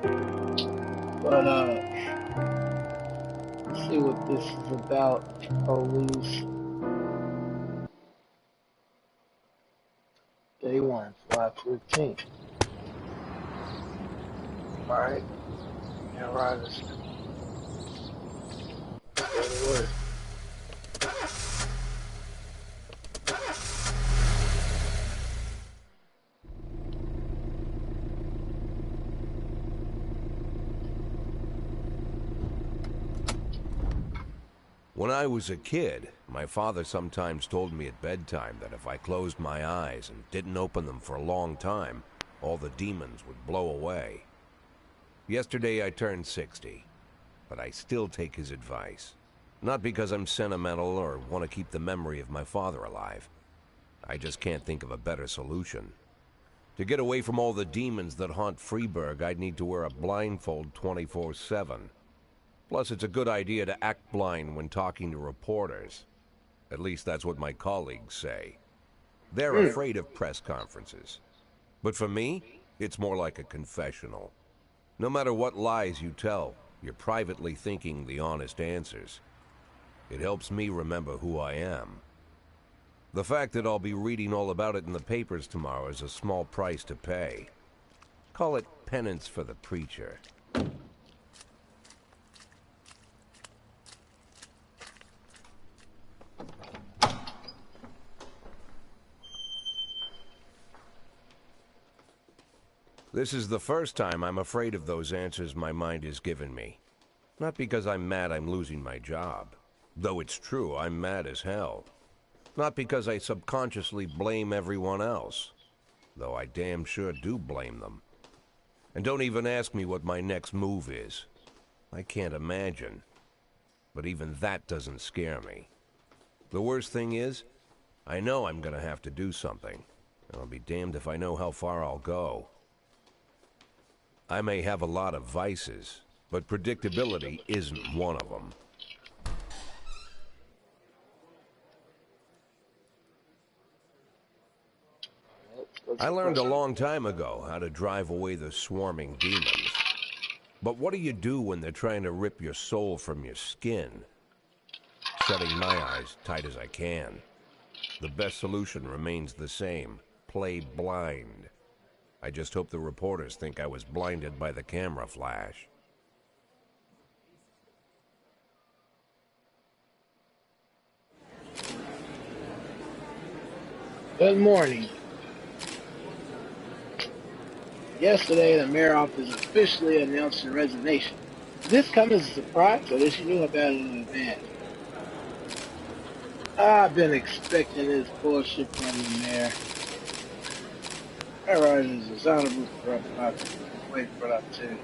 But let's see what this is about. Police day one, 5:15. All right, yeah, right. Let's go to work. When I was a kid, my father sometimes told me at bedtime that if I closed my eyes and didn't open them for a long time, all the demons would blow away. Yesterday I turned 60, but I still take his advice. Not because I'm sentimental or want to keep the memory of my father alive. I just can't think of a better solution. To get away from all the demons that haunt Freeburg, I'd need to wear a blindfold 24/7. Plus, it's a good idea to act blind when talking to reporters. At least that's what my colleagues say. They're Mm. afraid of press conferences. But for me, it's more like a confessional. No matter what lies you tell, you're privately thinking the honest answers. It helps me remember who I am. The fact that I'll be reading all about it in the papers tomorrow is a small price to pay. Call it penance for the preacher. This is the first time I'm afraid of those answers my mind has given me. Not because I'm mad I'm losing my job. Though it's true, I'm mad as hell. Not because I subconsciously blame everyone else. Though I damn sure do blame them. And don't even ask me what my next move is. I can't imagine. But even that doesn't scare me. The worst thing is, I know I'm gonna have to do something. And I'll be damned if I know how far I'll go. I may have a lot of vices, but predictability isn't one of them. Let's I go learned a question. long time ago how to drive away the swarming demons. But what do you do when they're trying to rip your soul from your skin? Shutting my eyes tight as I can. The best solution remains the same. Play blind. I just hope the reporters think I was blinded by the camera flash. Good morning. Yesterday, the mayor office officially announced her resignation. Did this come as a surprise, or did she knew about it in advance? I've been expecting this bullshit from the mayor. Everyone is dishonorable for wait for that too.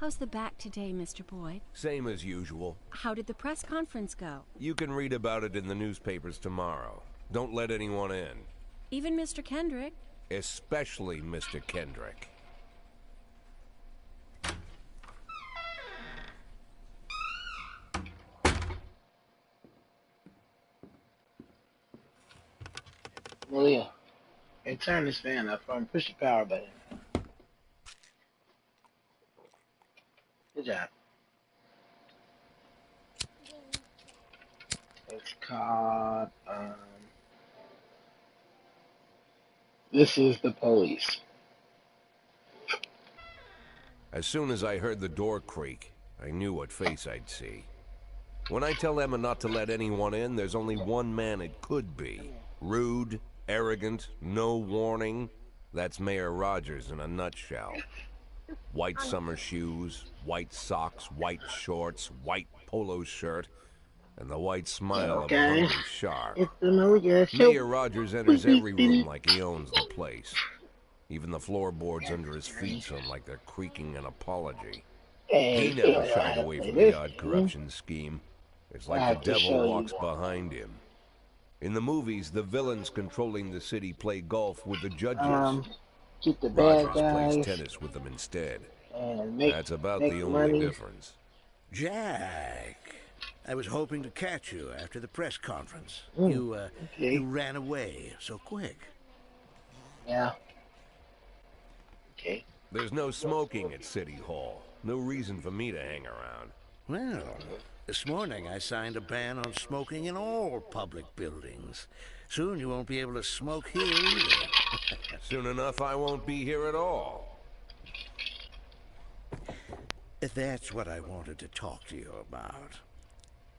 How's the back today, Mr. Boyd? Same as usual. How did the press conference go? You can read about it in the newspapers tomorrow. Don't let anyone in. Even Mr. Kendrick? Especially Mr. Kendrick. Malia, hey, turn this fan up for me. Push the power button. Good job. It's called, This is the Police. As soon as I heard the door creak, I knew what face I'd see. When I tell Emma not to let anyone in, there's only one man it could be. Rude, arrogant, no warning. That's Mayor Rogers in a nutshell. White summer shoes, white socks, white shorts, white polo shirt, and the white smile of a Okay. hungry shark. It's the Malia Show. Mayor Rogers enters every room like he owns the place. Even the floorboards under his feet sound like they're creaking an apology. Hey, He you never don't know how shied to away play from the this odd game. corruption scheme. It's I like the have to show devil you. walks behind him. In the movies, the villains controlling the city play golf with the judges. Keep the bad Rogers plays guys tennis with them instead. and That's about the only money. difference. Jack, I was hoping to catch you after the press conference. Okay. You ran away so quick. Yeah. Okay. There's no smoking at City Hall. No reason for me to hang around. Well, this morning I signed a ban on smoking in all public buildings. Soon you won't be able to smoke here either. Soon enough, I won't be here at all. That's what I wanted to talk to you about.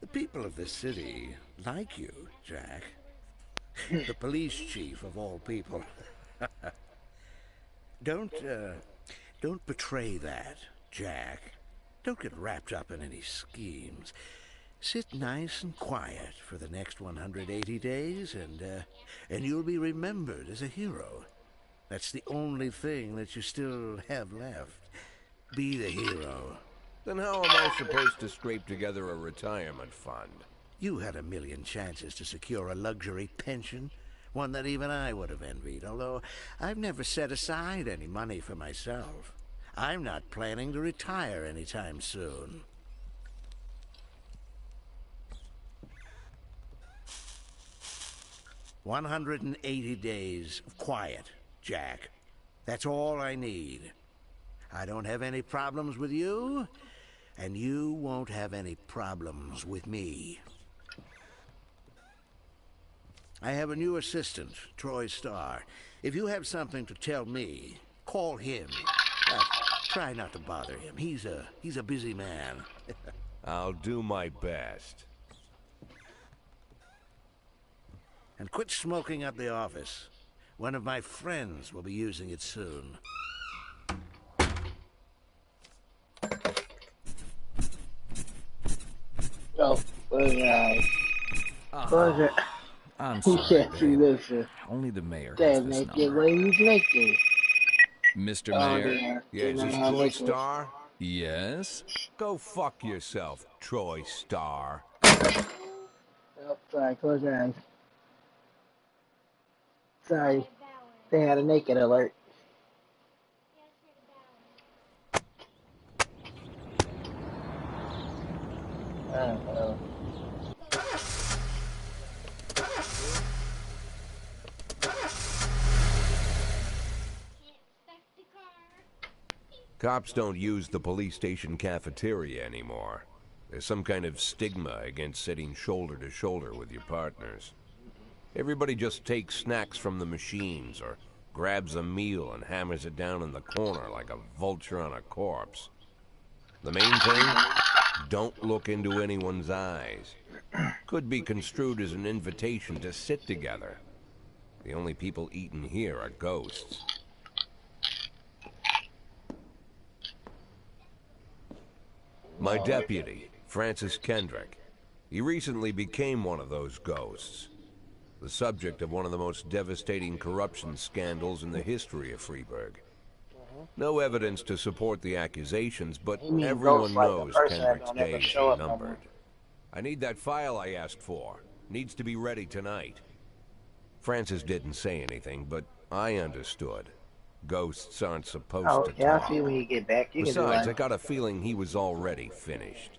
The people of this city like you, Jack. The police chief of all people. Don't betray that, Jack. Don't get wrapped up in any schemes. Sit nice and quiet for the next 180 days, and you'll be remembered as a hero. That's the only thing that you still have left. Be the hero. Then how am I supposed to scrape together a retirement fund? You had a million chances to secure a luxury pension, one that even I would have envied, although I've never set aside any money for myself. I'm not planning to retire anytime soon. "180 days of quiet, Jack. That's all I need. I don't have any problems with you, and you won't have any problems with me. I have a new assistant, Troy Starr. If you have something to tell me, call him. Try not to bother him. He's a busy man." I'll do my best. And quit smoking up the office. One of my friends will be using it soon. Oh, close it. I'm He sorry, can't see babe. this. Only the mayor They has this make it number. what he's making. Mr. Oh, Mayor? dear. Yeah, is You this know how Troy much was- Starr? Yes? Go fuck yourself, Troy Starr. Oh, sorry, close your eyes. Sorry, they had a naked alert. Oh. Cops don't use the police station cafeteria anymore. There's some kind of stigma against sitting shoulder to shoulder with your partners. Everybody just takes snacks from the machines or grabs a meal and hammers it down in the corner like a vulture on a corpse. The main thing? Don't look into anyone's eyes. Could be construed as an invitation to sit together. The only people eating here are ghosts. My deputy, Francis Kendrick. He recently became one of those ghosts. The subject of one of the most devastating corruption scandals in the history of Freeburg. No evidence to support the accusations, but You mean everyone ghosts like the knows person that Kendrick's don't ever days show are up no more? numbered. I need that file I asked for. Needs to be ready tonight. Francis didn't say anything, but I understood. Ghosts aren't supposed Oh, to yeah, talk. I'll see when you get back. You Besides, can I got a feeling he was already finished.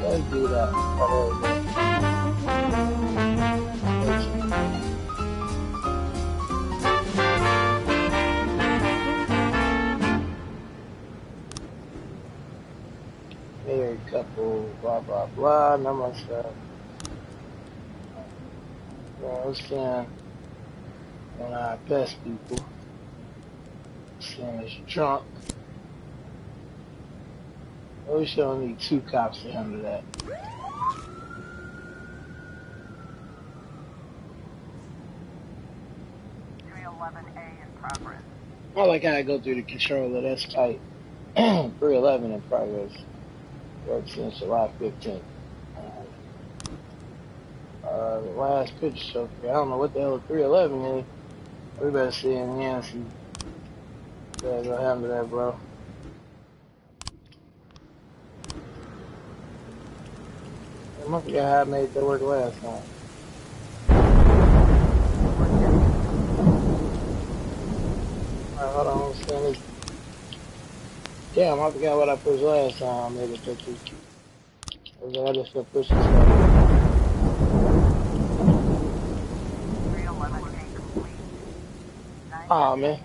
Let's do that. Married couple, blah blah blah, none of my stuff. Let's scan one of our best people. Scan his trunk. We should only need 2 cops to handle that. I like how I go through the controller, that's tight. 311 in progress. Worked since July 15th. The last picture show. I don't know what the hell a 311 is. We better see in here and see. Better go handle that, bro. I forgot how I made that work last time. Alright, hold on, let's scan this. Damn, I forgot what I pushed last time. I made it put this. I just kept pushing stuff. Aw, man.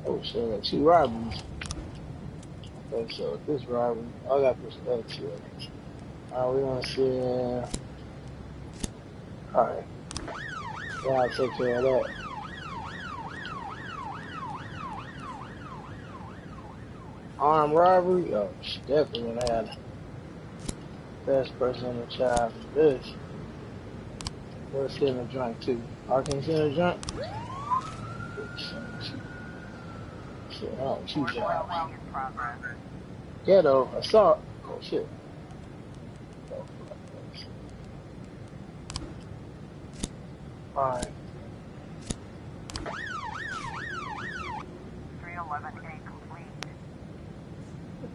Oh shit, I got 2 robberies. Okay, so with this robbery, I got this back to it. Alright, we're gonna see. Alright. Yeah, I'll take care of that. Armed robbery? Oh, she definitely would have had the best person in the child for this. Let's get in the joint too. I can see in the joint? shit. Oh, two jobs. Ghetto assault. Oh shit. Alright.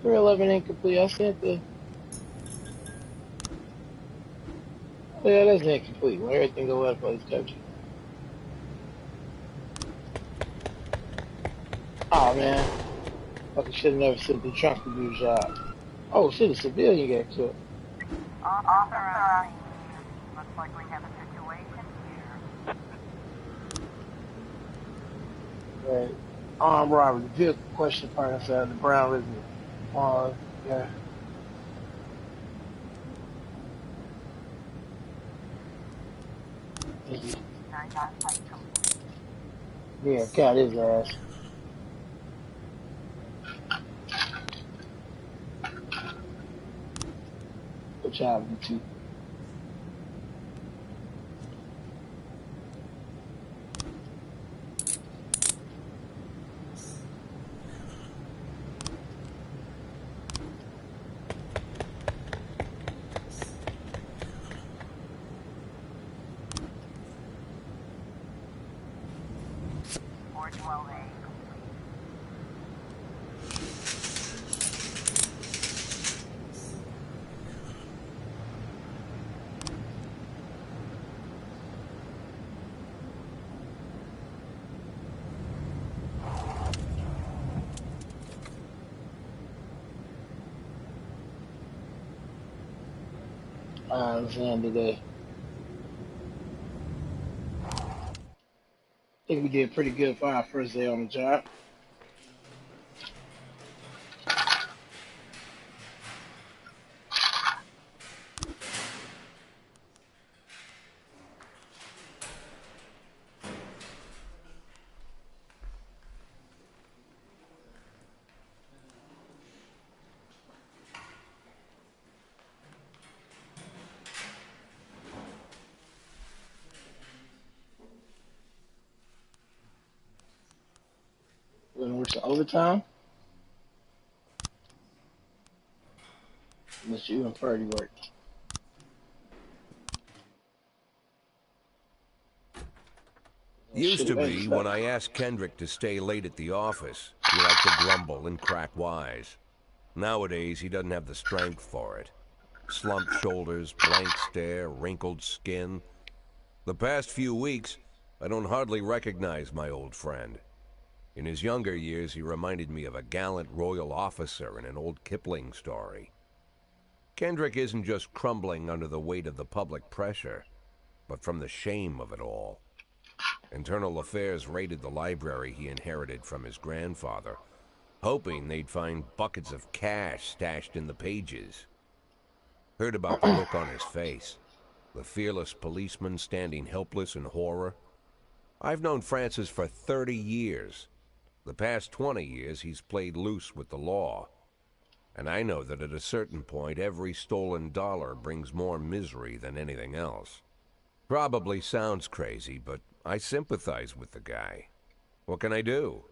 311 incomplete. I sent the. Oh, yeah, that's incomplete. When everything go well for this country. Oh man. Fucking should have never sent the trunk to do a job. Oh shit, a civilian got killed. Officer, looks like we have a situation here. Right. Armed robbery. Vehicle question part inside the Brown River. Yeah. Yeah, got his ass. Good job, you two. I understand today. I think we did pretty good for our first day on the job. We're gonna work some overtime. Unless you and Purdy work. Used to Shit, be, when I asked Kendrick to stay late at the office, he liked to grumble and crack wise. Nowadays, he doesn't have the strength for it. Slumped shoulders, blank stare, wrinkled skin. The past few weeks, I don't hardly recognize my old friend. In his younger years, he reminded me of a gallant royal officer in an old Kipling story. Kendrick isn't just crumbling under the weight of the public pressure, but from the shame of it all. Internal Affairs raided the library he inherited from his grandfather, hoping they'd find buckets of cash stashed in the pages. Heard about the look on his face, the fearless policeman standing helpless in horror. I've known Francis for 30 years. The past 20 years, he's played loose with the law. And I know that at a certain point, every stolen dollar brings more misery than anything else. Probably sounds crazy, but I sympathize with the guy. What can I do?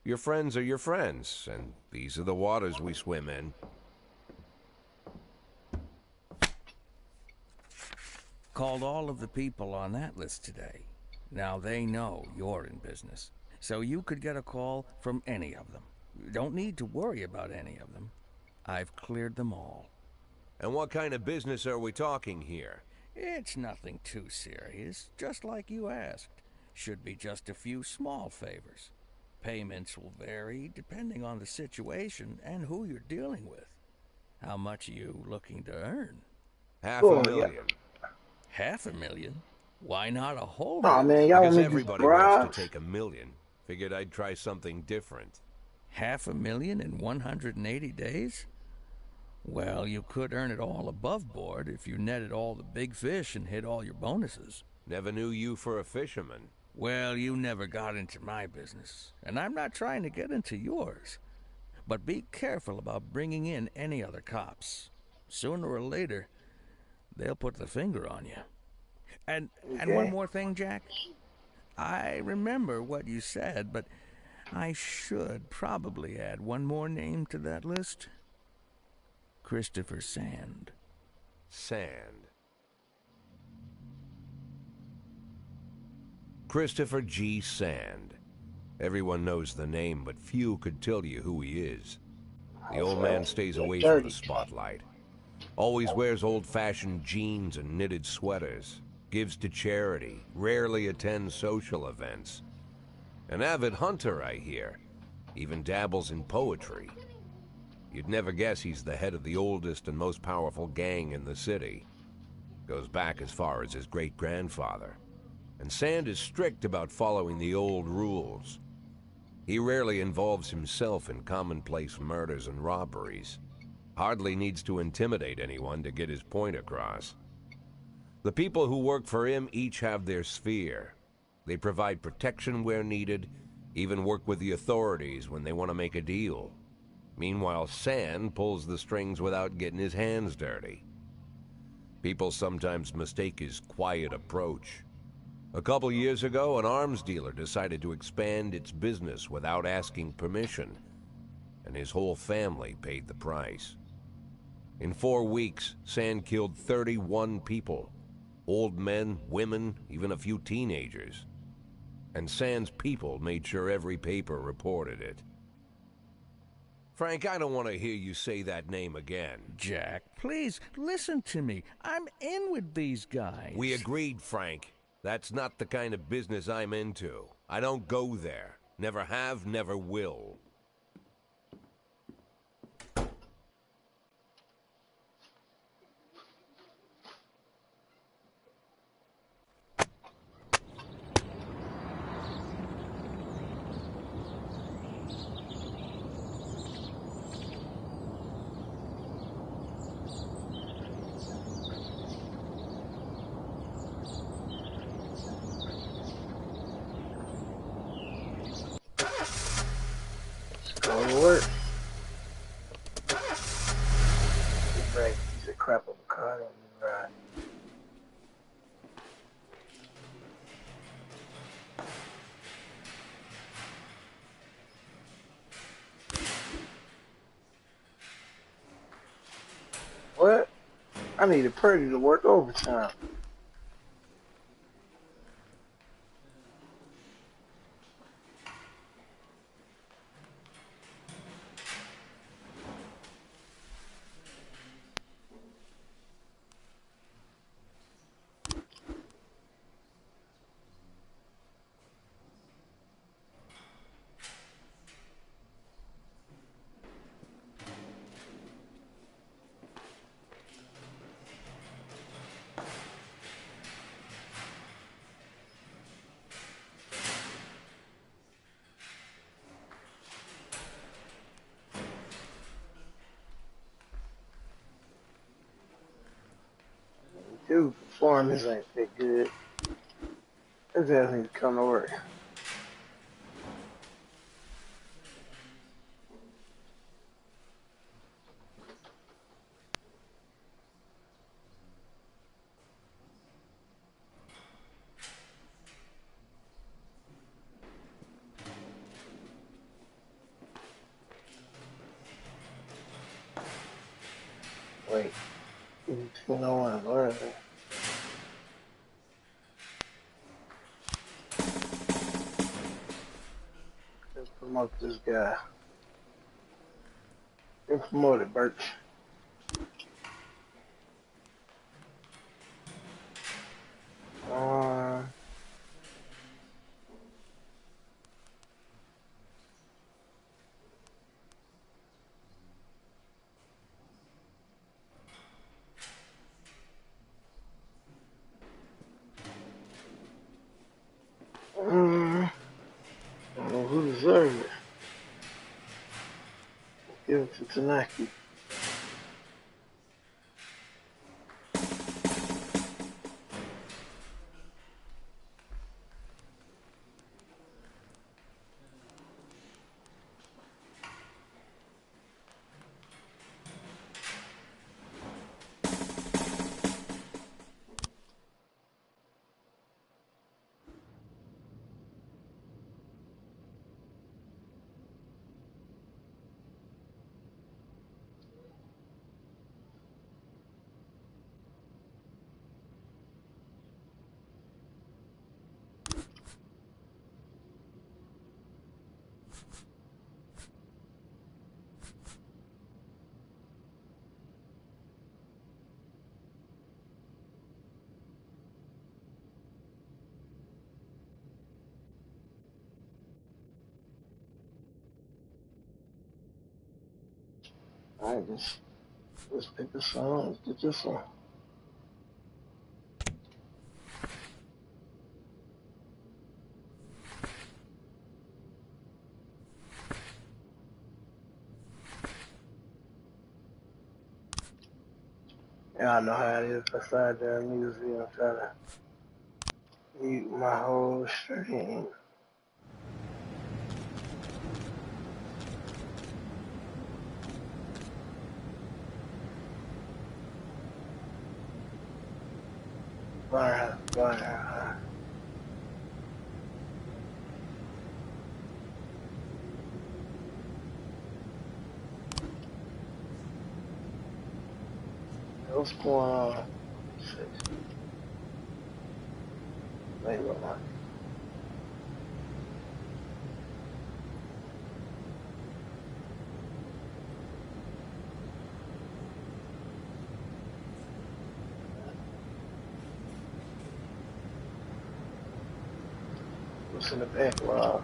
Your friends are your friends, and these are the waters we swim in. Called all of the people on that list today. Now they know you're in business, so you could get a call from any of them. You don't need to worry about any of them. I've cleared them all. And what kind of business are we talking here? It's nothing too serious, just like you asked. Should be just a few small favors. Payments will vary depending on the situation and who you're dealing with. How much are you looking to earn? $500,000. $500,000? Why not a whole Aw, million? man, y'all Because want me to everybody wants to bribe? take $1 million. Figured I'd try something different. $500,000 in 180 days? Well, you could earn it all above board if you netted all the big fish and hit all your bonuses. Never knew you for a fisherman. Well, you never got into my business, and I'm not trying to get into yours. But be careful about bringing in any other cops. Sooner or later, they'll put the finger on you. And one more thing, Jack. I remember what you said, but I should probably add one more name to that list. Christopher Sand. Sand. Christopher G. Sand. Everyone knows the name, but few could tell you who he is. The old man stays away from the spotlight. Always wears old-fashioned jeans and knitted sweaters. Gives to charity. Rarely attends social events. An avid hunter, I hear. Even dabbles in poetry. You'd never guess he's the head of the oldest and most powerful gang in the city. Goes back as far as his great-grandfather. And Sand is strict about following the old rules. He rarely involves himself in commonplace murders and robberies. Hardly needs to intimidate anyone to get his point across. The people who work for him each have their sphere. They provide protection where needed, even work with the authorities when they want to make a deal. Meanwhile, Sand pulls the strings without getting his hands dirty. People sometimes mistake his quiet approach. A couple years ago, an arms dealer decided to expand its business without asking permission, and his whole family paid the price. In 4 weeks, Sand killed 31 people. Old men, women, even a few teenagers. And Sand's people made sure every paper reported it. Frank, I don't want to hear you say that name again. Jack, please, listen to me. I'm in with these guys. We agreed, Frank. That's not the kind of business I'm into. I don't go there. Never have, never will. Going to work. Right, piece of crap of a car on the ride. What? I needed Purdy to work overtime. Dude, performance ain't that good. His ass needs to come to work. Wait. You know what I'm learning. Let's promote this guy. Get promoted, Birch. Uh, I don't know who deserves it. Give it to Tanaki. I just let's pick this one. Let's get this one. Yeah, I know how it is beside the museum trying to mute my whole stream. Fire. What's going on? Wait, what? What's in the backlog?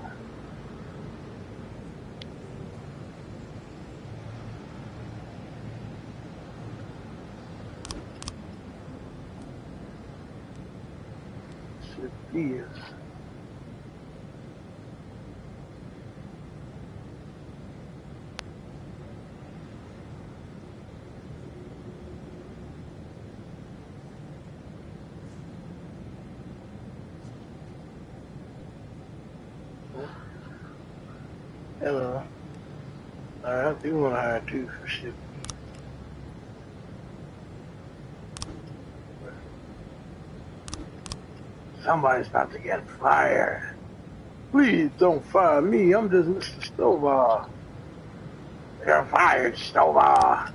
Shit is. Hello. Alright, I do want to hire two for shit. Somebody's about to get fired. Please don't fire me. I'm just Mr. Stovall. You're fired, Stovall.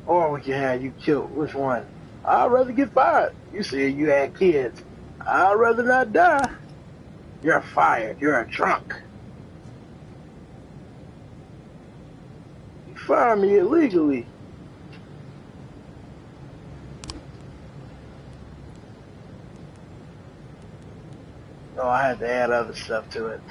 Or we can have you killed. Which one? I'd rather get fired. You said you had kids. I'd rather not die. You're fired. You're a drunk. You fired me illegally. Oh, I had to add other stuff to it.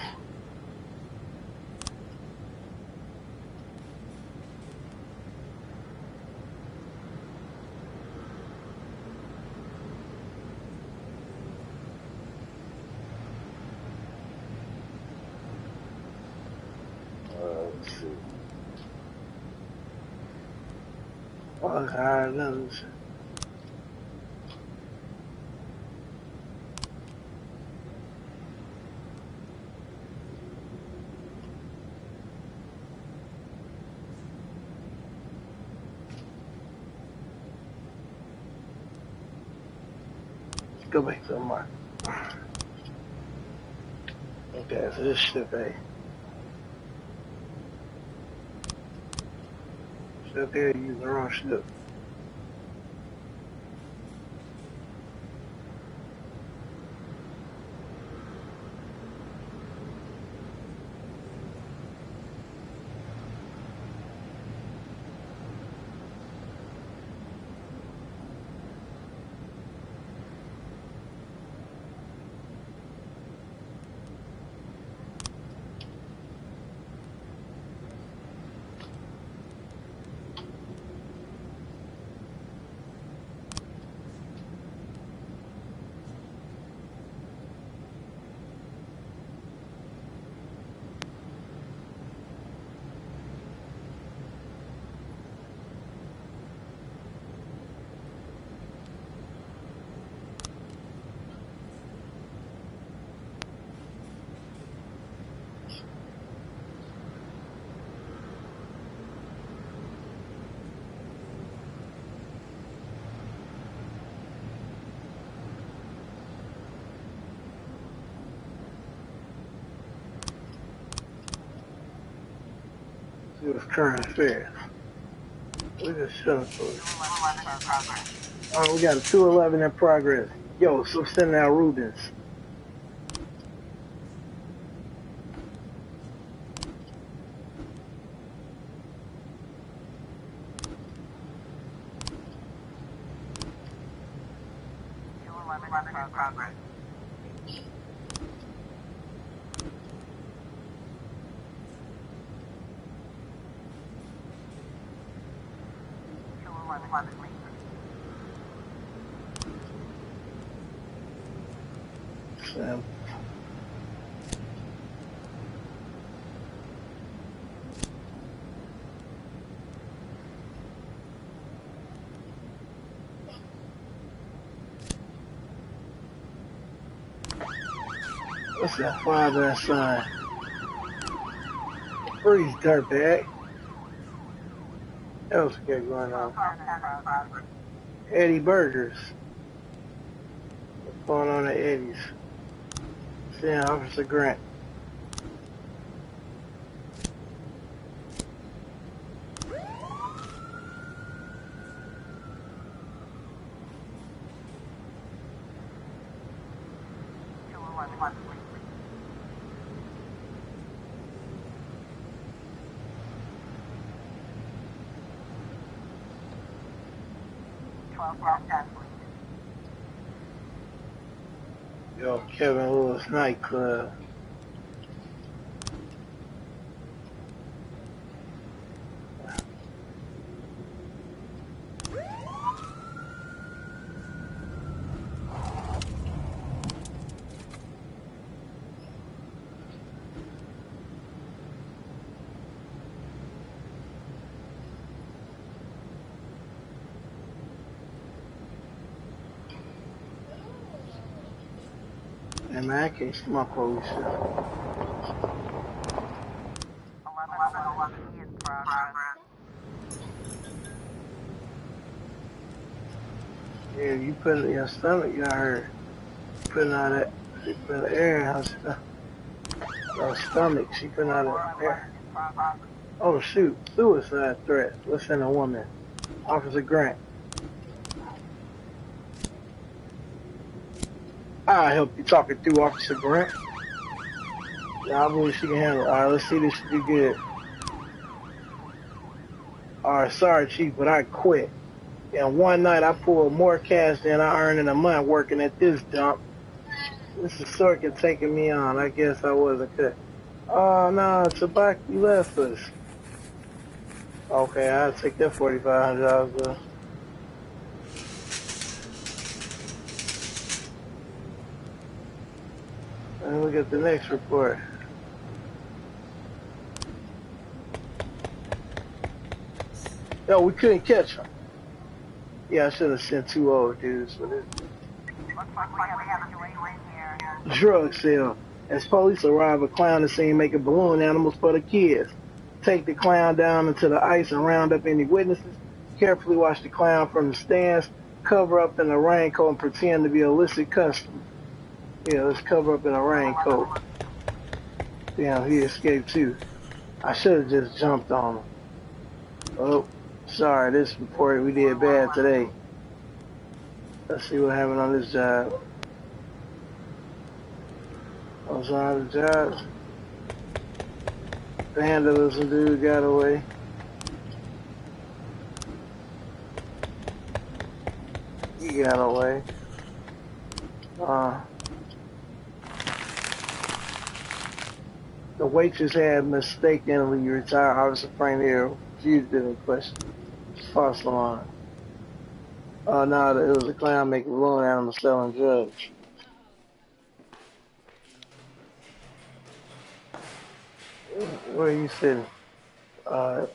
Let's see. Oh, God, those. Go back to the mark. Okay, so this ship A. Ship A, use the wrong ship. See what's current affairs. We just shut up. Oh, we got a 211 in progress. Yo, so send out Rubens. Progress. Sam. What's that father and son? Freeze, dirtbag. What else we got going on? Eddie Burgers. What's going on at Eddie's? Seeing Officer Grant. Yo, Kevin Lewis nightclub. Hey man, I can't see my police. Yeah, you put it in your stomach, you heard. Putting out that, she put air in her stomach, she putting out that air. Oh shoot, suicide threat. Let's send a woman. Officer Grant. I'll help you talk it through, Officer Grant. Yeah, I believe she can handle it. Alright, let's see this should be good. Alright, sorry Chief, but I quit. And one night I pulled more cash than I earned in a month working at this dump. This is Circuit taking me on. I guess I wasn't cut. Oh no, Tabaki left us. Okay, I'll take that $4,500 though. And look at the next report. Yo, we couldn't catch him. Yeah, I should have sent two old dudes for this. Drug sale. As police arrive, a clown is seen making balloon animals for the kids. Take the clown down into the ice and round up any witnesses. Carefully watch the clown from the stands. Cover up in a raincoat and pretend to be illicit customers. Yeah, let's cover up in a raincoat. Damn, he escaped too. I should have just jumped on him. Oh, sorry, this report we did bad today. Let's see what happened on this job. What's on the job? Vandalism dude got away. He got away. The waitress had mistakenly retired Officer Frank here. Fugitive in question. False alarm. Oh no, it was a clown making balloon animals selling drugs. Where are you sitting? Let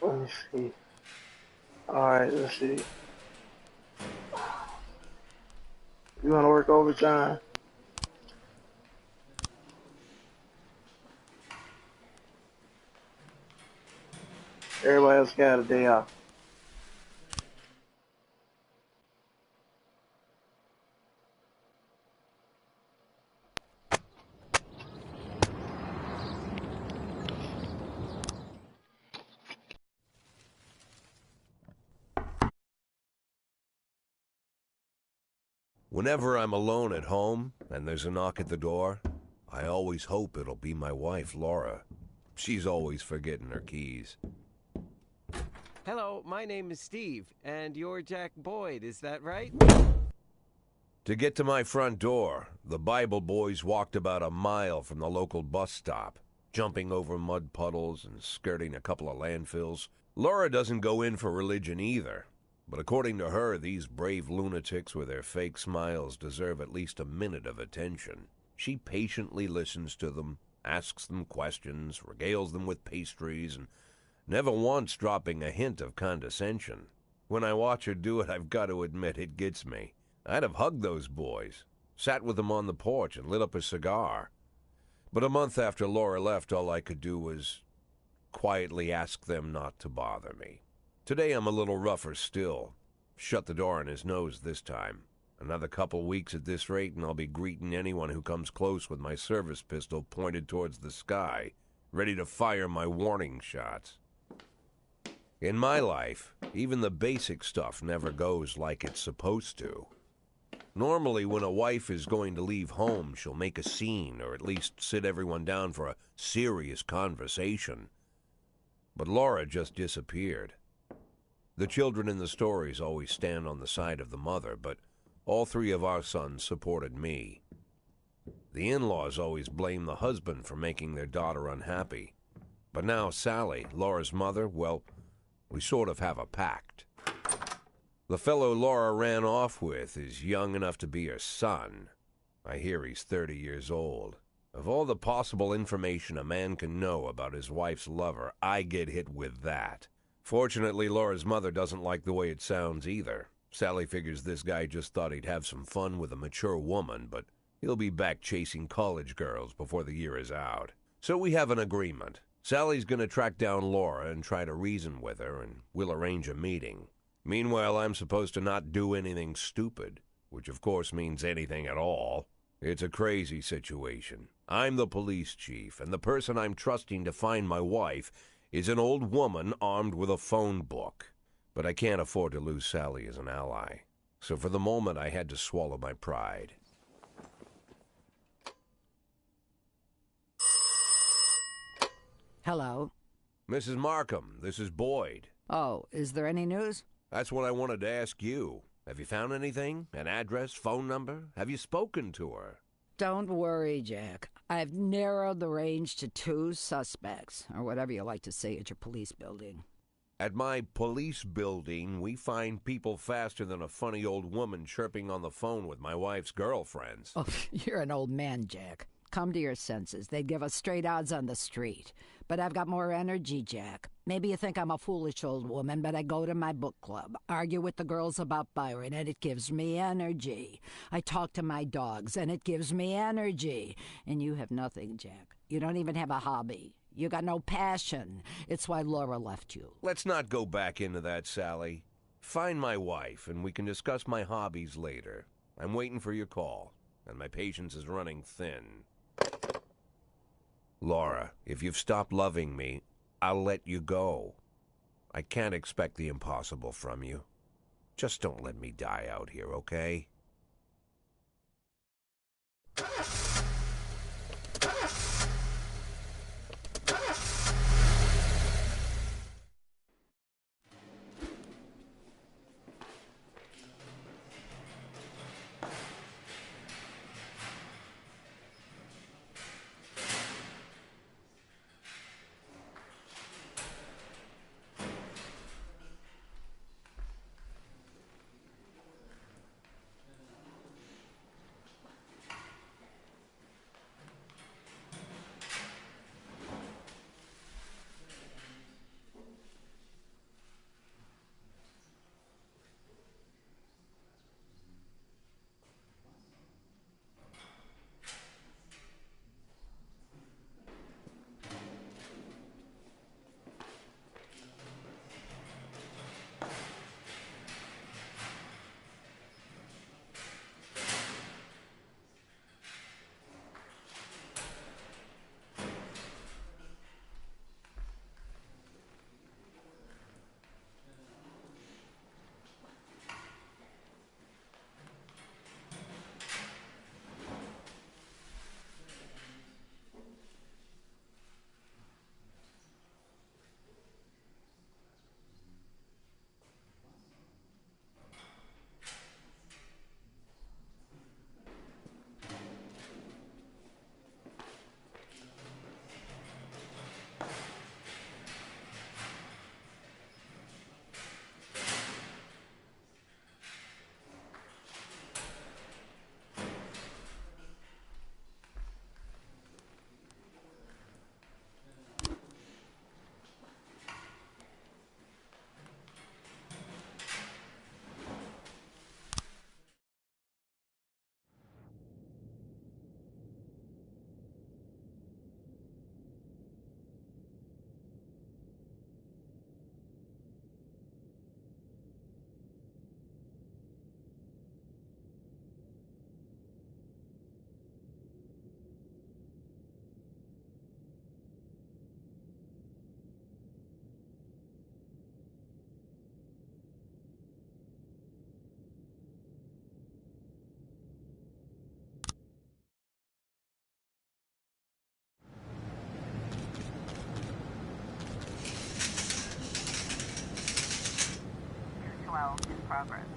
me see. Alright, let's see. You wanna work overtime? Everybody else got a day off. Whenever I'm alone at home and there's a knock at the door, I always hope it'll be my wife, Laura. She's always forgetting her keys. Hello, my name is Steve, and you're Jack Boyd, is that right? To get to my front door, the Bible boys walked about a mile from the local bus stop, jumping over mud puddles and skirting a couple of landfills. Laura doesn't go in for religion either, but according to her, these brave lunatics with their fake smiles deserve at least a minute of attention. She patiently listens to them, asks them questions, regales them with pastries, and never once dropping a hint of condescension. When I watch her do it, I've got to admit it gets me. I'd have hugged those boys, sat with them on the porch, and lit up a cigar. But a month after Laura left, all I could do was quietly ask them not to bother me. Today I'm a little rougher still. Shut the door on his nose this time. Another couple weeks at this rate, and I'll be greeting anyone who comes close with my service pistol pointed towards the sky, ready to fire my warning shots. In my life, even the basic stuff never goes like it's supposed to. Normally, when a wife is going to leave home, she'll make a scene, or at least sit everyone down for a serious conversation. But Laura just disappeared. The children in the stories always stand on the side of the mother, but all three of our sons supported me. The in-laws always blame the husband for making their daughter unhappy. But now Sally, Laura's mother, well, we sort of have a pact. The fellow Laura ran off with is young enough to be her son. I hear he's 30 years old. Of all the possible information a man can know about his wife's lover, I get hit with that. Fortunately, Laura's mother doesn't like the way it sounds either. Sally figures this guy just thought he'd have some fun with a mature woman, but he'll be back chasing college girls before the year is out. So we have an agreement. Sally's going to track down Laura and try to reason with her, and we'll arrange a meeting. Meanwhile, I'm supposed to not do anything stupid, which of course means anything at all. It's a crazy situation. I'm the police chief, and the person I'm trusting to find my wife is an old woman armed with a phone book. But I can't afford to lose Sally as an ally. So for the moment, I had to swallow my pride. Hello. Mrs. Markham, this is Boyd. Oh, is there any news? That's what I wanted to ask you. Have you found anything? An address, phone number? Have you spoken to her? Don't worry, Jack. I've narrowed the range to 2 suspects, or whatever you like to say at your police building. At my police building, we find people faster than a funny old woman chirping on the phone with my wife's girlfriends. Oh, you're an old man, Jack. Come to your senses. They'd give us straight odds on the street. But I've got more energy, Jack. Maybe you think I'm a foolish old woman, but I go to my book club, argue with the girls about Byron, and it gives me energy. I talk to my dogs, and it gives me energy. And you have nothing, Jack. You don't even have a hobby. You got no passion. It's why Laura left you. Let's not go back into that, Sally. Find my wife, and we can discuss my hobbies later. I'm waiting for your call, and my patience is running thin. Laura, if you've stopped loving me, I'll let you go. I can't expect the impossible from you. Just don't let me die out here, okay? 212 in progress.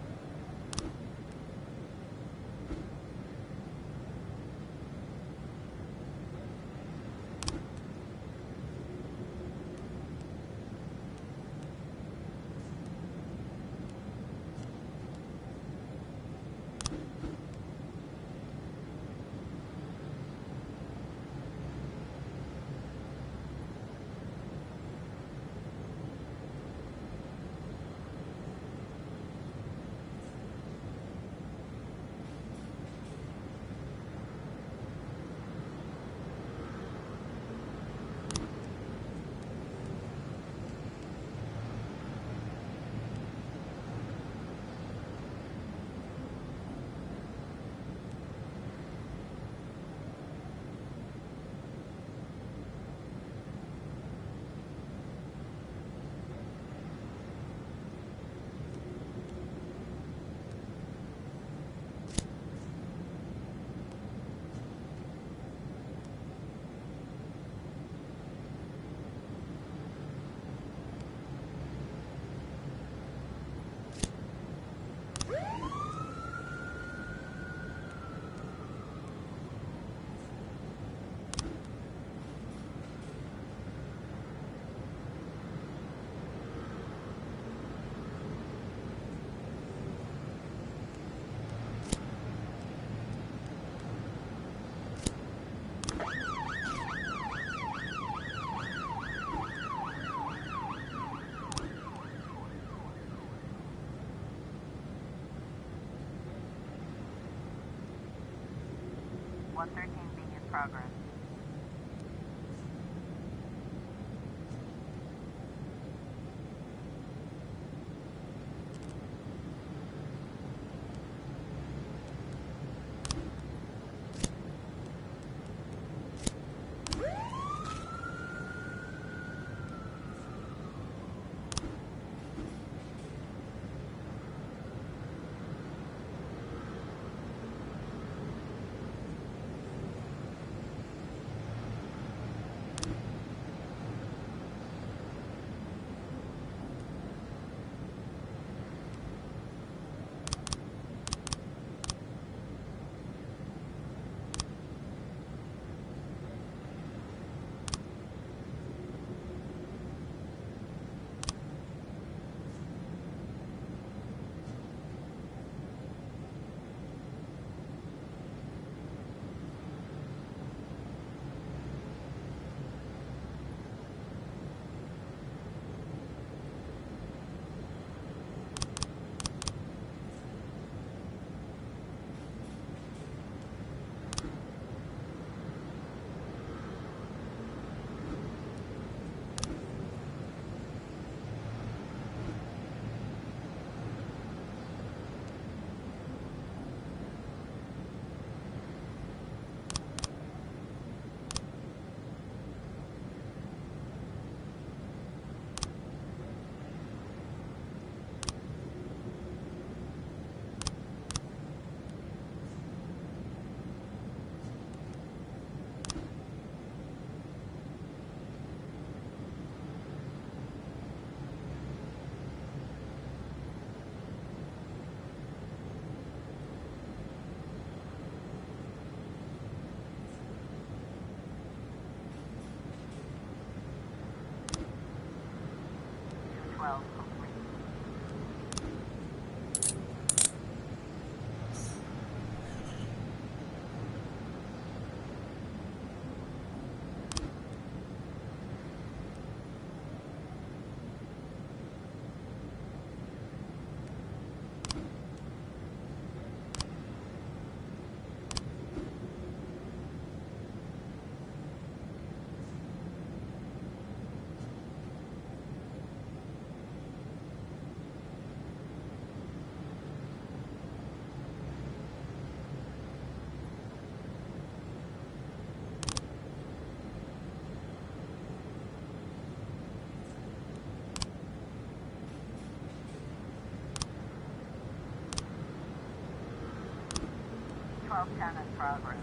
B in progress. Tenant progress.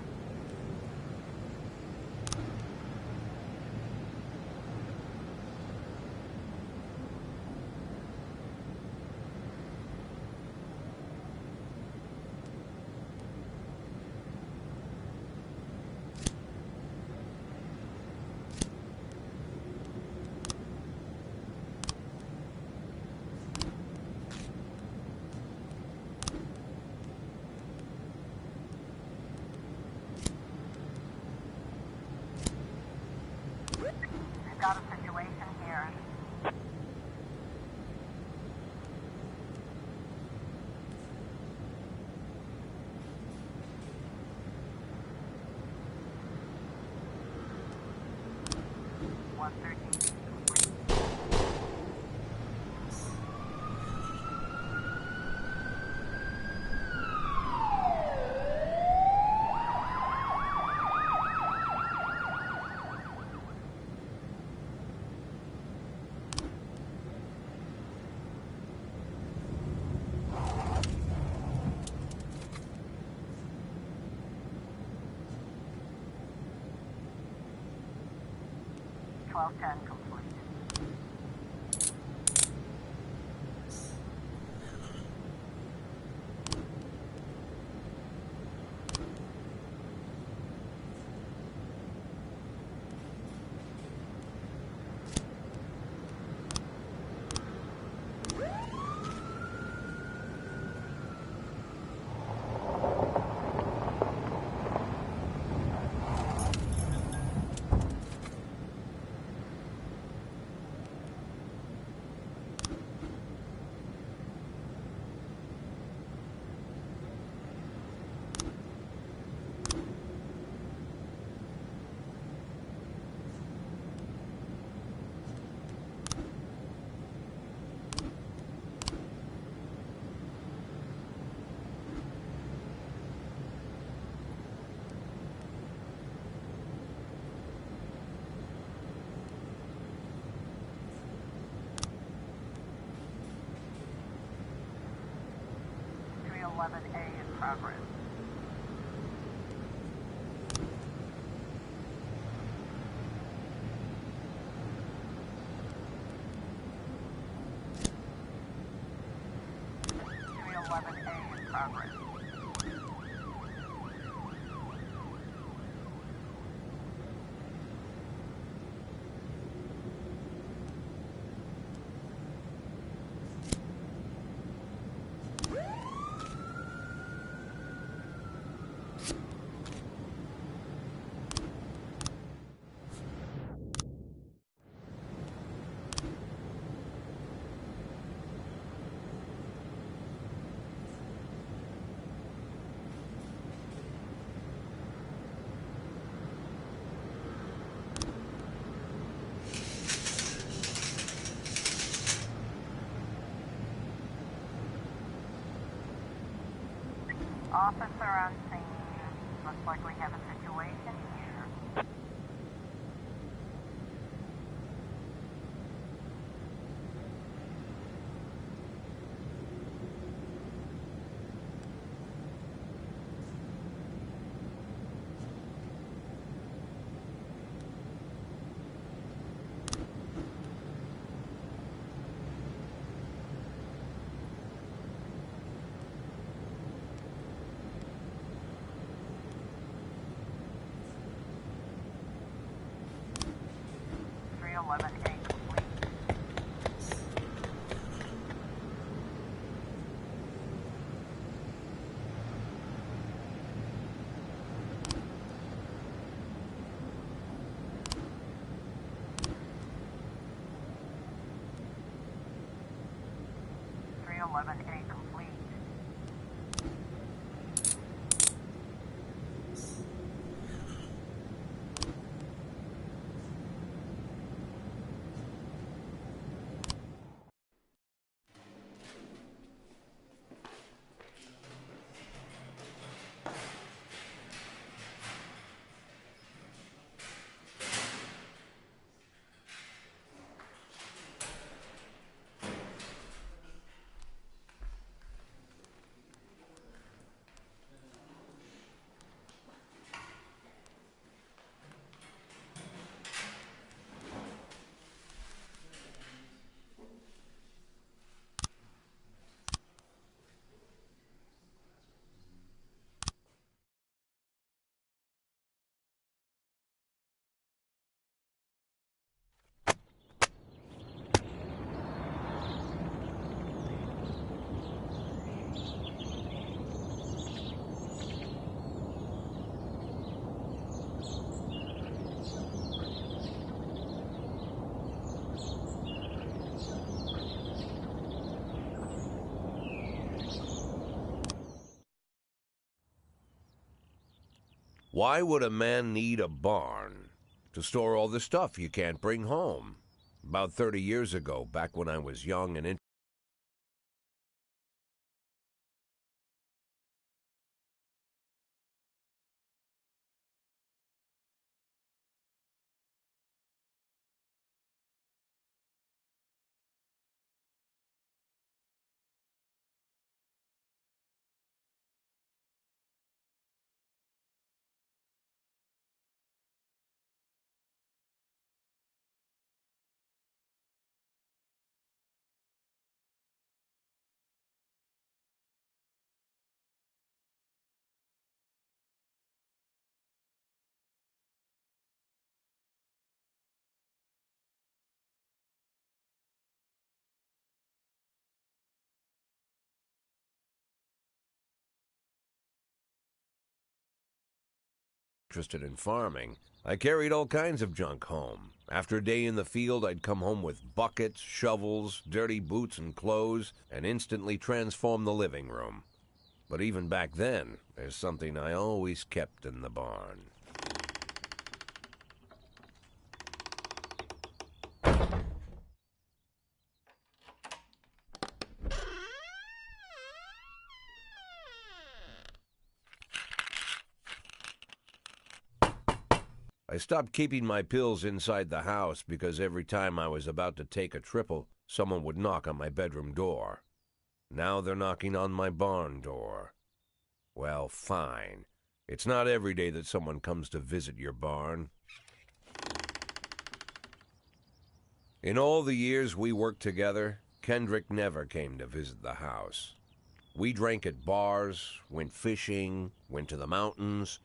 1210 complete. A in progress. A in progress. Officer on scene. Looks like we have a situation here. A complete. Why would a man need a barn? To store all the stuff you can't bring home. About 30 years ago, back when I was young and interested in farming, I carried all kinds of junk home. After a day in the field, I'd come home with buckets, shovels, dirty boots and clothes, and instantly transform the living room. But even back then, there's something I always kept in the barn. I stopped keeping my pills inside the house because every time I was about to take a triple, someone would knock on my bedroom door. Now they're knocking on my barn door. Well, fine. It's not every day that someone comes to visit your barn. In all the years we worked together, Kendrick never came to visit the house. We drank at bars, went fishing, went to the mountains,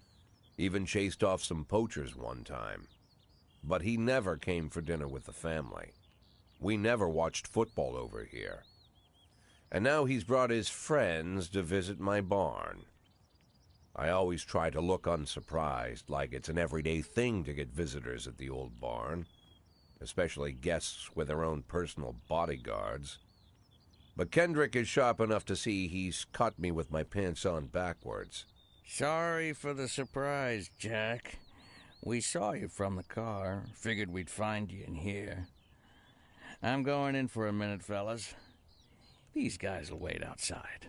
even chased off some poachers one time. But he never came for dinner with the family. We never watched football over here. And now he's brought his friends to visit my barn. I always try to look unsurprised, like it's an everyday thing to get visitors at the old barn, especially guests with their own personal bodyguards. But Kendrick is sharp enough to see he's caught me with my pants on backwards. Sorry for the surprise, Jack. We saw you from the car. Figured we'd find you in here. I'm going in for a minute, fellas. These guys will wait outside.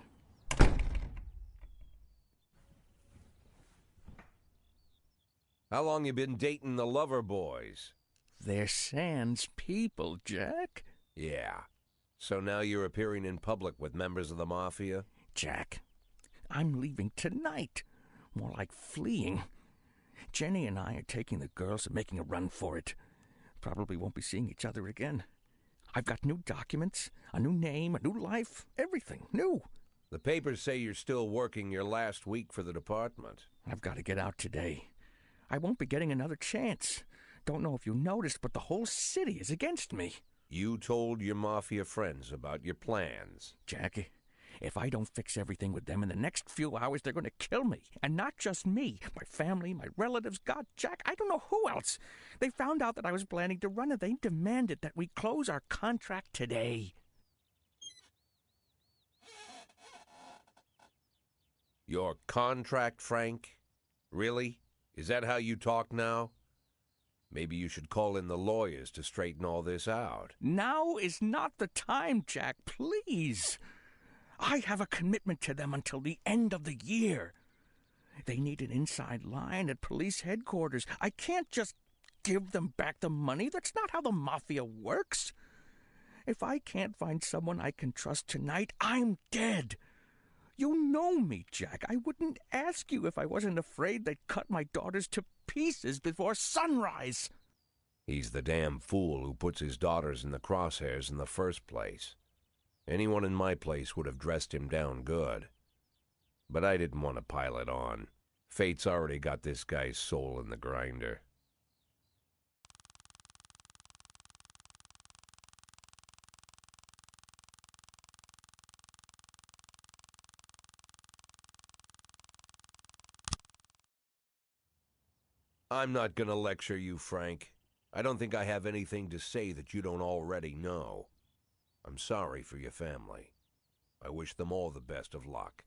How long you been dating the lover boys? They're Sans people, Jack. Yeah. So now you're appearing in public with members of the Mafia? Jack, I'm leaving tonight. More like fleeing. Jenny and I are taking the girls and making a run for it. Probably won't be seeing each other again. I've got new documents, a new name, a new life, everything new. The papers say you're still working your last week for the department. I've got to get out today. I won't be getting another chance. Don't know if you noticed, but the whole city is against me. You told your Mafia friends about your plans. Jackie, if I don't fix everything with them in the next few hours, they're going to kill me. And not just me. My family, my relatives, God, Jack, I don't know who else. They found out that I was planning to run, and they demanded that we close our contract today. Your contract, Frank? Really? Is that how you talk now? Maybe you should call in the lawyers to straighten all this out. Now is not the time, Jack, please. I have a commitment to them until the end of the year. They need an inside line at police headquarters. I can't just give them back the money. That's not how the Mafia works. If I can't find someone I can trust tonight, I'm dead. You know me, Jack. I wouldn't ask you if I wasn't afraid they'd cut my daughters to pieces before sunrise. He's the damn fool who puts his daughters in the crosshairs in the first place. Anyone in my place would have dressed him down good. But I didn't want to pile it on. Fate's already got this guy's soul in the grinder. I'm not gonna lecture you, Frank. I don't think I have anything to say that you don't already know. I'm sorry for your family. I wish them all the best of luck.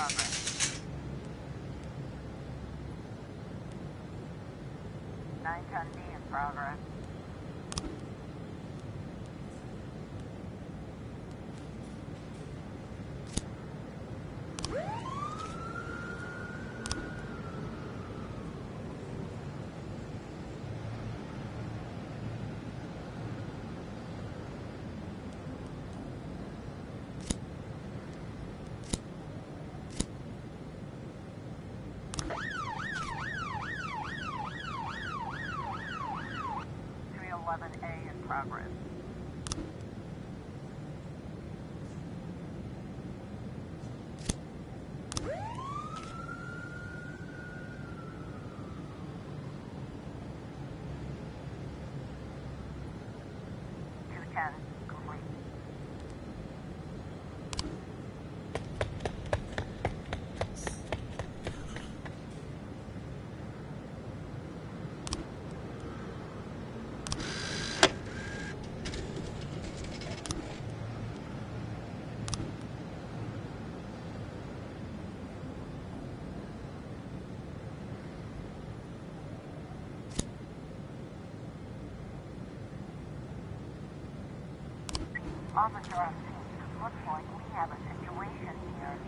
progress. 910D in progress. A in progress. Complete. Officer on scene, looks like we have a situation here.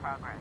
progress.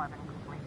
Complete.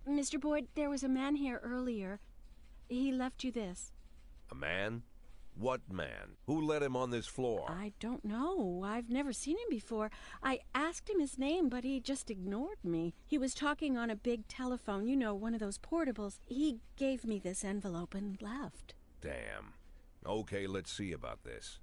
Mr. Boyd, there was a man here earlier. He left you this. A man? What man? Who let him on this floor? I don't know. I've never seen him before. I asked him his name, but he just ignored me. He was talking on a big telephone, you know, one of those portables. He gave me this envelope and left. Damn. Okay, let's see about this.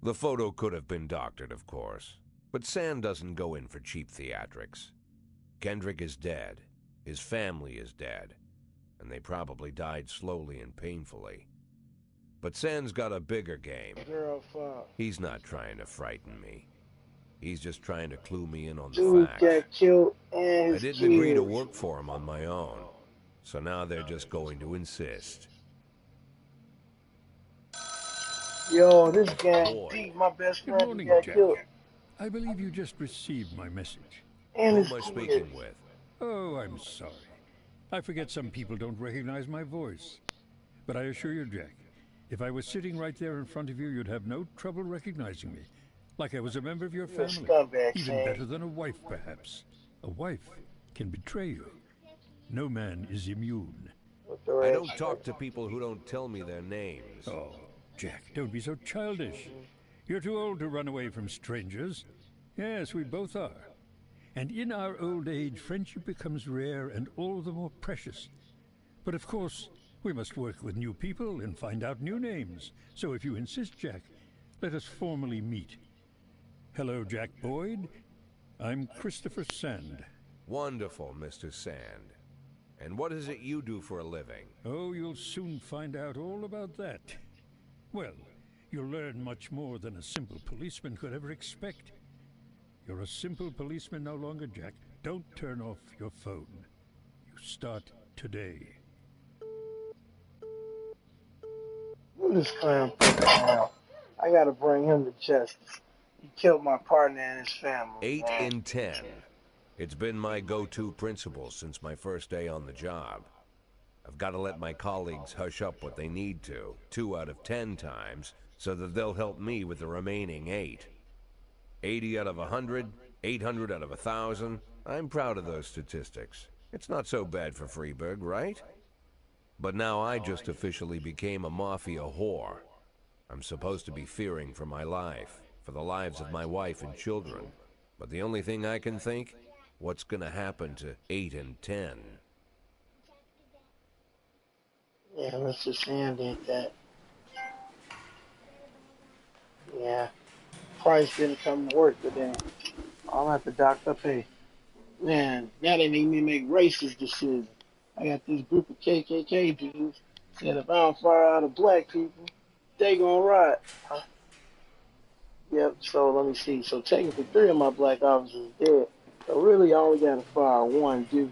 The photo could have been doctored, of course, but Sand doesn't go in for cheap theatrics. Kendrick is dead, his family is dead, and they probably died slowly and painfully. But Sand's got a bigger game. Girl, fuck. He's not trying to frighten me. He's just trying to clue me in on the Dude facts. got killed and I his didn't agree to kids. work for him on my own, so now they're just going to insist. Yo, this gang Boy. deep. My best Good friend morning, got Jack. killed. I believe you just received my message. And Who his am I kids. speaking with? Oh, I'm sorry. I forget some people don't recognize my voice. But I assure you, Jack, if I was sitting right there in front of you, you'd have no trouble recognizing me. Like I was a member of your You're a family. scumbag, Even Shane. better than a wife, perhaps. A wife can betray you. No man is immune. With the I red don't talk shirt. to people who don't tell me their names. Oh, Jack, don't be so childish. You're too old to run away from strangers. Yes, we both are. And in our old age, friendship becomes rare and all the more precious. But of course, we must work with new people and find out new names. So if you insist, Jack, let us formally meet. Hello, Jack Boyd. I'm Christopher Sand. Wonderful, Mr. Sand. And what is it you do for a living? Oh, you'll soon find out all about that. Well, you'll learn much more than a simple policeman could ever expect. You're a simple policeman no longer, Jack. Don't turn off your phone. You start today. This clown put down. I gotta bring him to justice. He killed my partner and his family, 8 man. in 10. It's been my go-to principle since my first day on the job. I've got to let my colleagues hush up what they need to, 2 out of 10 times, so that they'll help me with the remaining 8. 80 out of 100, 800 out of 1,000. I'm proud of those statistics. It's not so bad for Freeburg, right? But now I just officially became a mafia whore. I'm supposed to be fearing for my life, for the lives of my wife and children. But the only thing I can think, what's gonna happen to 8 and 10? Yeah, Mr. Sam did that. Yeah. Price didn't come to work today. I'll have to dock up pay. Man, now they make me make racist decisions. I got this group of KKK dudes said if I don't fire out of black people, they gonna riot. Huh? Yep, so let me see. So technically 3 of my black officers are dead. So really I only gotta fire 1 dude.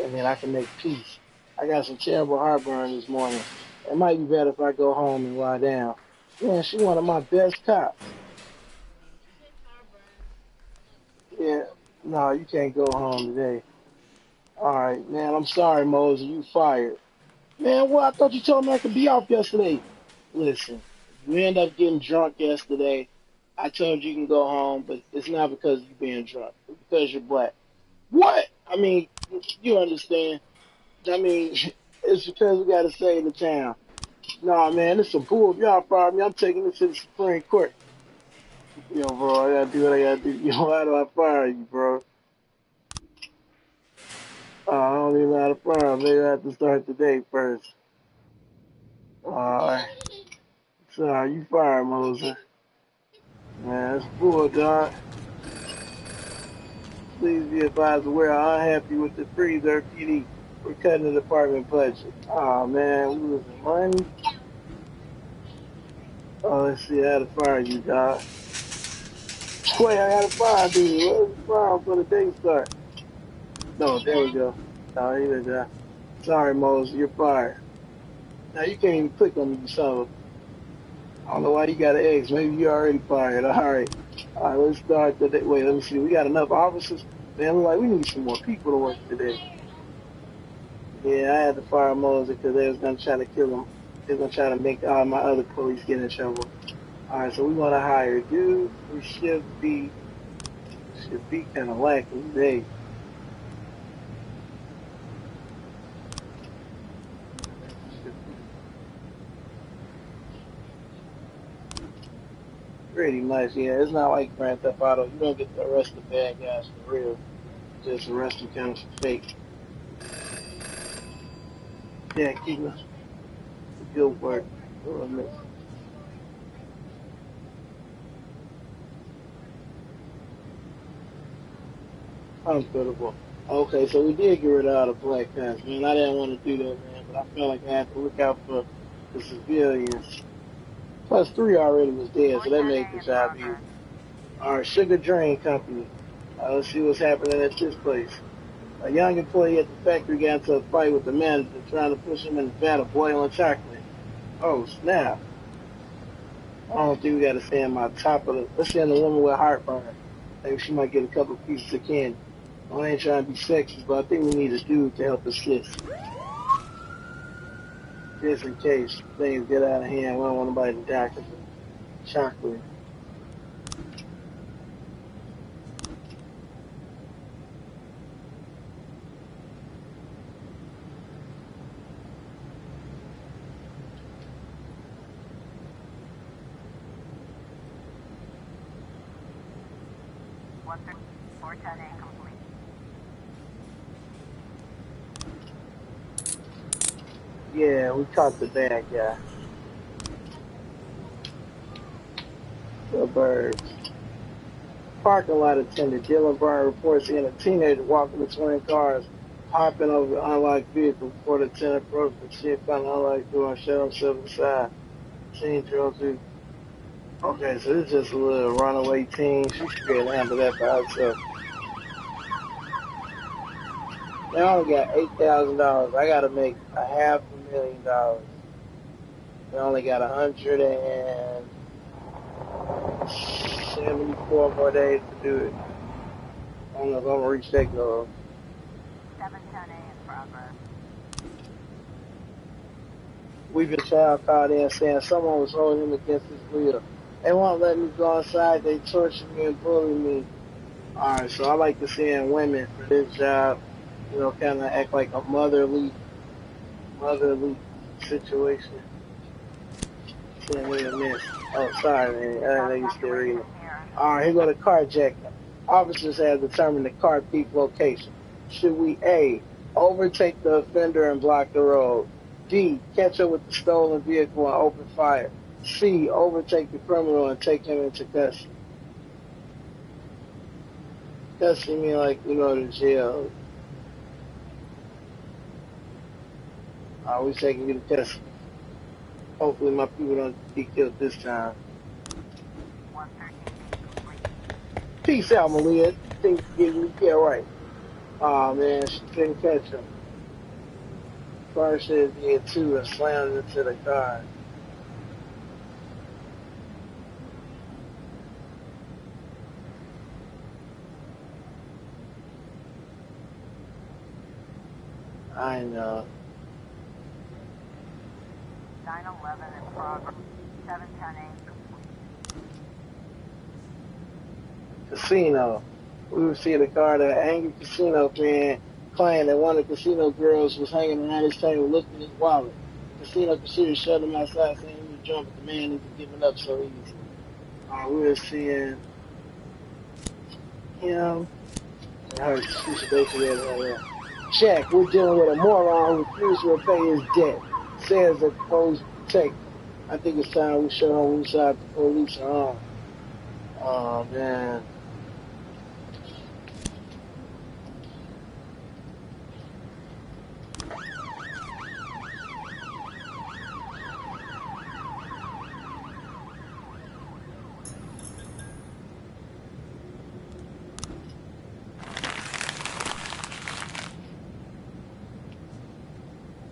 And then I can make peace. I got some terrible heartburn this morning. It might be better if I go home and lie down. Man, she one of my best cops. Yeah, no, you can't go home today. All right, man, I'm sorry, Moses. You fired. Man, well, I thought you told me I could be off yesterday. Listen, you end up getting drunk yesterday. I told you can go home, but it's not because you being drunk. It's because you're black. What? I mean, you understand. I mean, it's because we got to save the town. Nah, man, it's some bull. If y'all fire me, I'm taking this to the Supreme Court. Yo, bro, I gotta do what I gotta do. Yo, how do I fire you, bro? I don't even know how to fire him. Maybe I have to start today first. Alright. Sorry, you fired, Moses. Man, that's bull, dog. Please be advised that we're unhappy with the freezer PD. We're cutting the department budget. Oh man, we losing money. Oh, let's see how to fire you, dog. Wait, I gotta fire dude. What's the fire for the day start? No, there we go. No, he did that. Sorry, Moses, you're fired. Now you can't even click on me, you son of a. I don't know why you got an X. Maybe you already fired. All right. All right, let's start the day. Wait, let me see. We got enough officers? Man, look like we need some more people to work today. Yeah, I had to fire Moses because they was going to try to kill him. They was going to try to make all my other police get in trouble. All right, so we want to hire a dude. We should be kind of lacking today. Pretty much, yeah. It's not like Grand Theft Auto. You don't get to arrest the bad guys for real. Just arrest them kind of fake. Yeah, keep us. Good work. Comfortable. Okay, so we did get rid of all the black guys, man. I didn't want to do that, man, but I felt like I had to look out for the civilians. Plus 3 already was dead, so that made the job easy. All right, Sugar Drain Company. Let's see what's happening at this place. A young employee at the factory got into a fight with the manager trying to push him in the vat of boiling chocolate. Oh, snap. I don't think we got to send my top of the. Let's send the woman with heartburn. Maybe she might get a couple pieces of candy. I ain't trying to be sexist, but I think we need a dude to help assist. Just in case things get out of hand. We don't want nobody to die because of chocolate. Yeah, we caught the bad guy. Suburbs. Parking lot attendant Dylan Byrne reports seeing a teenager walking between cars, hopping over the unlocked vehicle before the tenant approached and she found the unlocked door and shut himself inside. Teen drove through. Okay, so this is just a little runaway teen. She should be able to handle that by herself. Now I only got $8,000. I gotta make $500,000. We only got 174 more days to do it. I don't know if I'm gonna reach that goal. 710A in progress. We've been child called in saying someone was holding him against his will. They won't let me go outside. They torture me and bully me. Alright, so I like to seeing women for this job, you know, kind of act like a motherly situation. Saying, wait a minute. Oh, sorry, man. I didn't know you still reading. Alright, here go the carjacking. Officers have determined the car thief location. Should we A, overtake the offender and block the road? D, catch up with the stolen vehicle and open fire? C, overtake the criminal and take him into custody? Custody mean like we go to jail. We taking you to custody. Hopefully my people don't get killed this time. 113 complete. Peace out, Malia. Things getting yeah, right. Aw, man, she couldn't catch him. Car said did too and slammed into the car. I know. 911 in progress. 710A complete. Casino. We were seeing the car, the angry casino fan claimed that one of the casino girls was hanging around his table looking at his wallet. The casino cashier shut him outside saying he was drunk, but the man isn't giving up so easy. We were seeing him. I heard she's basically Check, we're dealing with a moron who refused to repay his debt. Says that the police protect him. I think it's time we show him whose side the police are on. Oh, man.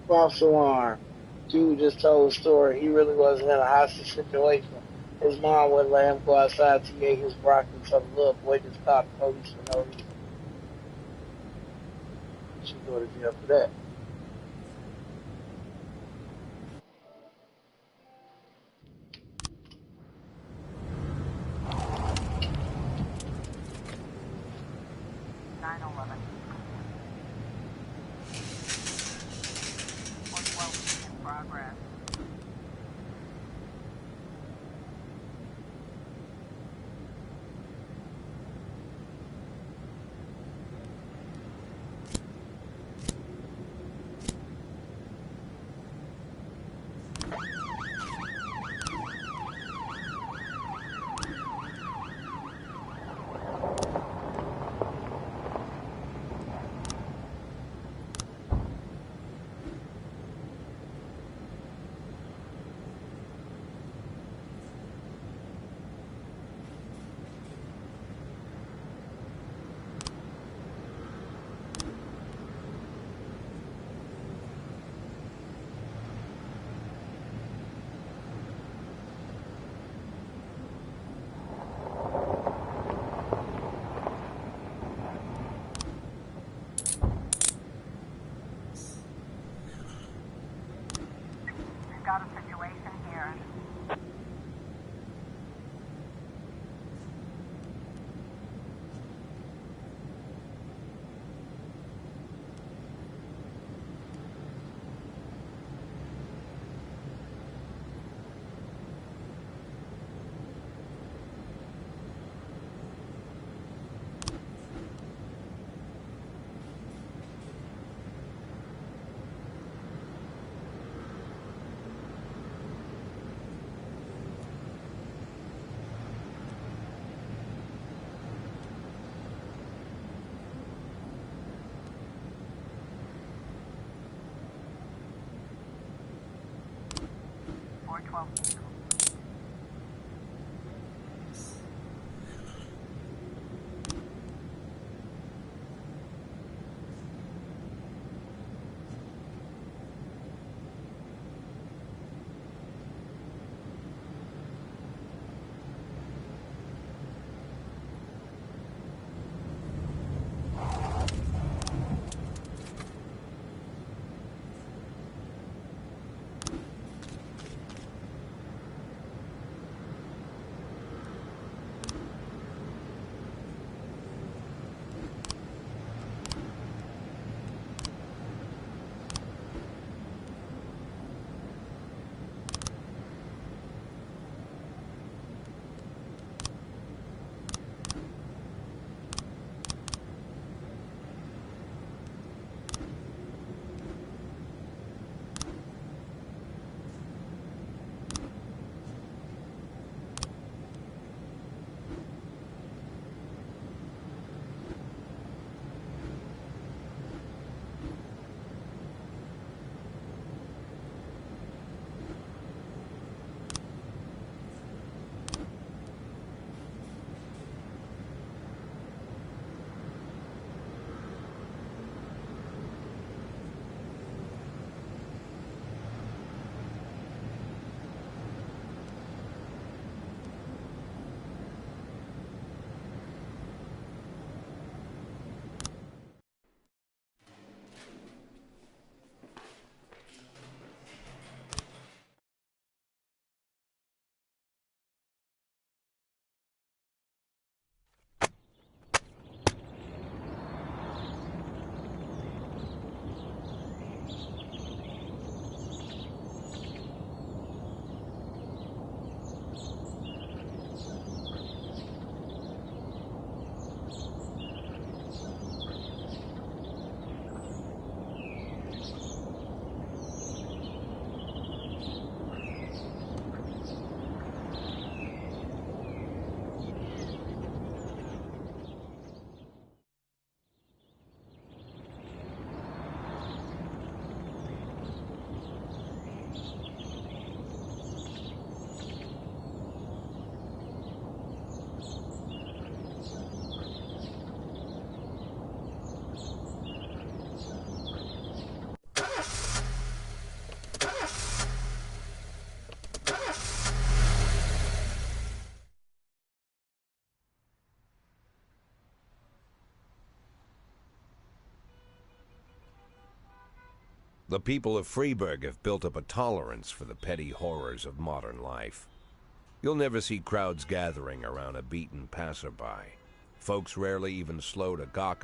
False alarm. Dude just told a story. He really wasn't in a hostage situation. His mom wouldn't let him go outside to eat his broccoli, so the little boy just caught the police for no reason. Should go to jail for that. In progress. We've got a situation here. The people of Freeburg have built up a tolerance for the petty horrors of modern life. You'll never see crowds gathering around a beaten passerby. Folks rarely even slow to gawk.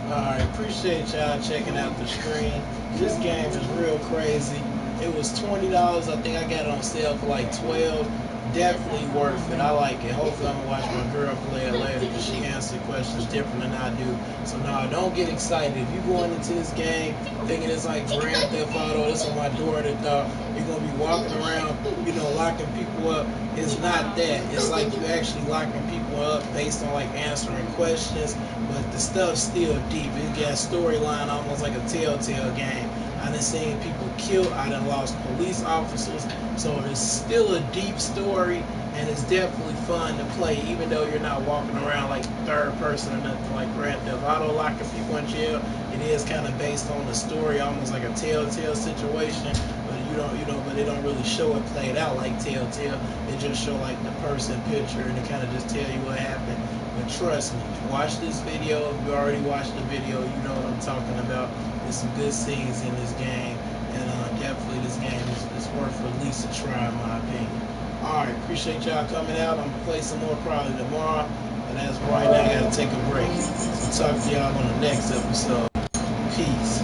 Alright, appreciate y'all checking out the stream. This game is real crazy. It was $20. I think I got it on sale for like 12. Definitely worth it. I like it. Hopefully I'm gonna watch my girl play it later because she answers questions different than I do. So no, don't get excited. If you're going into this game thinking it's like Grand Theft Auto, this is my daughter thought you're gonna be walking around, locking people up. It's not that. It's like you actually locking people up based on like answering questions, but the stuff's still deep. It got storyline almost like a Telltale game. I done seen people killed. I done lost police officers. So it's still a deep story, and it's definitely fun to play, even though you're not walking around like third person or nothing like Grand Theft Auto locking people in jail. It is kind of based on the story, almost like a Telltale situation. But they don't really show it played out like Telltale. They just show like the person picture, and they kind of just tell you what happened. But trust me, watch this video. If you already watched the video, you know what I'm talking about. There's some good scenes in this game, and definitely this game is worth at least a try in my opinion. Alright, appreciate y'all coming out. I'm gonna play some more probably tomorrow, and as of right now I gotta take a break. So talk to y'all on the next episode. Peace.